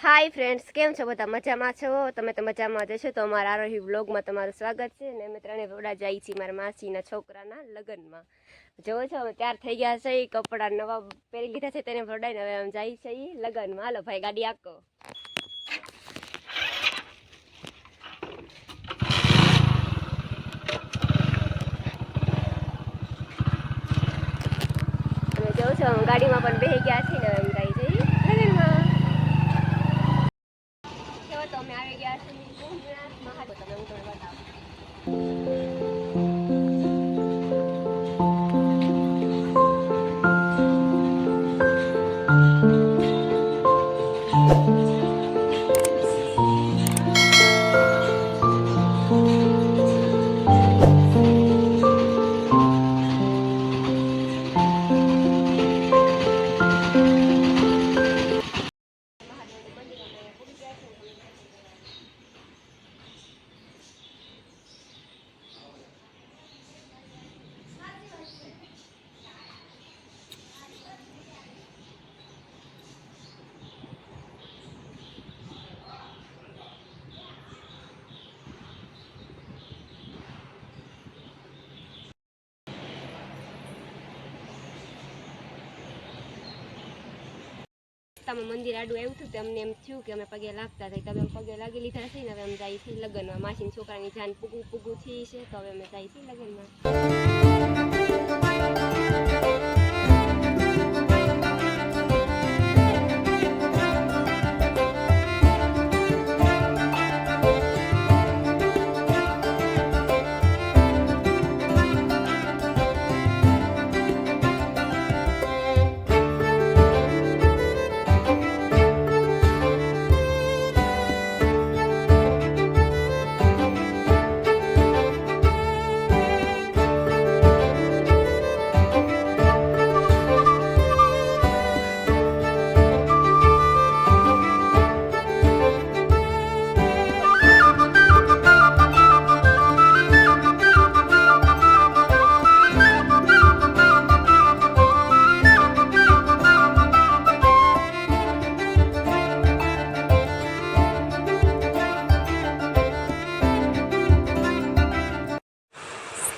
hi friends came छो बता मजा में छो तमे तो मजा में जशो तो अमारा आरोही व्लॉग में तमारुं स्वागत छे ने अमे त्रणेय वडा जाई छी मारा मासीना छोकराना लगन में जो छो तैयार થઈ ગયા છે કપડા નવા પહેરી લીધા છે તેને વડાઈને હવે આમ જાય છે लगन में हालो भाई गाड़ी आको તમે જો છો ગાડી में पण બેહી ગયા છે ને એમ જાય છે लगन में तो मैं आ गया महादेव તમે હું તમને બતાવું मंदिर आडू आव्युं हतुं अमने एम थयुं के अमे पगे लागता था तमे पगे लागी लीधा छे ने हवे अमे जाई छीए लगन में मासीनी छोकरानी जान पूगू पूगू थी छे तो हवे अमे जाई छीए लगन में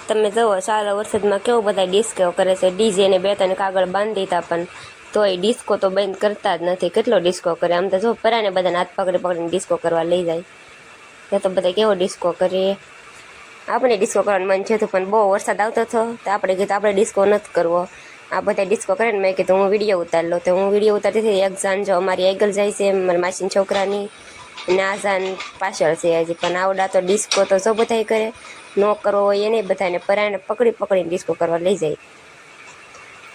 તમે જુઓ સારા વરસાદમાં કેવું બધા ડિસ્કો કરે છે ડીજે ને બે ત્રણ કાગળ બાંધી દીધા પણ તોય ડિસ્કો તો બંધ કરતા જ નથી કેટલો ડિસ્કો કરે આમ તો જો પરાને બધાને હાથ પકડી પકડીને ડિસ્કો કરવા લઈ જાય તે તો બધા કેવો ડિસ્કો કરીએ આપણે ડિસ્કો કરવાનું મન છે પણ બહુ વરસાદ આવતો હતો તો આપણે કીધું આપણે ડિસ્કો નથી કરવો આ બધા ડિસ્કો કરે ને મેં કીધું હું વિડીયો ઉતાર લો તો હું વિડીયો ઉતારતી હતી એક જાન જો અમારી આગળ જાય છે મારી માસીની છોકરાની ને આ જાન પાછળ છે હજી પણ આવડા તો ડિસ્કો તો જો બધા કરે નો કરવો હોય એને બધાને પરાણે પકડી પકડીને ડિસ્કો કરવા લઈ જાય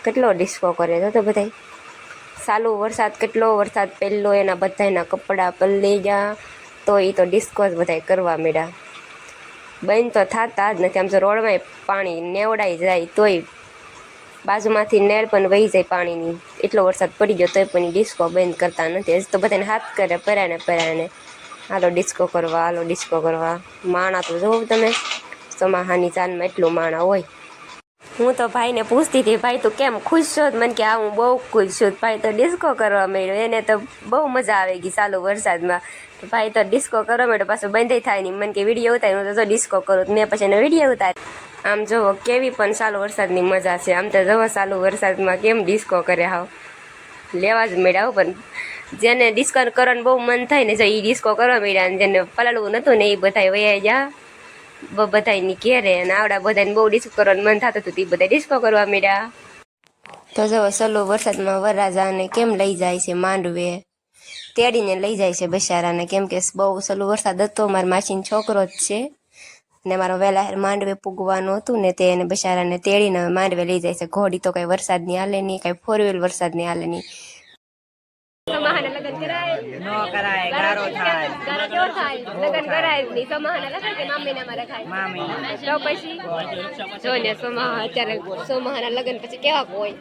કેટલો ડિસ્કો કરે તો બધા ચાલુ વરસાદ કેટલો વરસાદ પહેલો એના બધાના કપડાં પલળી ગયા તો એ તો ડિસ્કો જ બધા કરવા માંડ્યા બંધ તો થતા જ નથી આમ જો રોડમાં પાણી નેવડાઈ જાય તોય બાજુમાંથી નેર પણ વહી જાય પાણીની એટલો વરસાદ પડી ગયો તોય પણ ડિસ્કો બંધ કરતા નથી હજી તો બધાને હાથ કરે પરાણે હાલો ડિસ્કો કરવા માણા તો જોઉં તમે સમાહાની જાનમાં એટલું માણા હોય હું તો ભાઈને પૂછતી હતી ભાઈ તું કેમ ખુશ છો મને કે હું બહુ ખુશ છું ભાઈ તો ડિસ્કો કરવા માંડ્યો એને તો બહુ મજા આવે ગઈ ચાલુ વરસાદમાં ભાઈ તો ડિસ્કો કરવા માંડ્યો પાછું બંધ થાય નહીં મને કે વિડીયો ઉતારી હું તો જો ડિસ્કો કરું મેં પછી એનો વિડીયો ઉતારી આમ જોવો કેવી પણ ચાલુ વરસાદની મજા છે આમ તો જોવો ચાલુ વરસાદમાં કેમ ડિસ્કો કરે હાવ લેવા જ મળ્યા પણ જેને ડિસ્કો કરવાનું બહુ મન થાય ને જો એ ડિસ્કો કરવા મળ્યા અને જેને પલાળવું નહોતું ને એ બધા વયા ગયા બધાની ઘેરે અને આવડા બધાને બહુ ડિસ્કો કરવાનું મન થતું હતું એ બધા ડિસ્કો કરવા માંડ્યા તો જો સલો વરસાદમાં વરરાજાને કેમ લઈ જાય છે માંડવે તેડીને લઈ જાય છે બિચારાને કેમ કે બહુ સલો વરસાદ હતો મારા માસીનો છોકરો જ છે ને મારો વહેલા માંડવે પૂગવાનું હતું ને તે એને બિચારાને તેડીને માંડવે લઈ જાય છે ઘોડી તો કઈ વરસાદની હાલે નહીં કઈ 4 વ્હીલ વરસાદની હાલે નહીં સમાહાને લગન કરાય નો કરાય ગારો થાય ગારો કેવો થાય લગન કરાય ની સમાહાને લગન કે મામીને મારે ખાય મામી તો પછી જો ને સમાહા અત્યારે સમાહાના લગન પછી કેવા હોય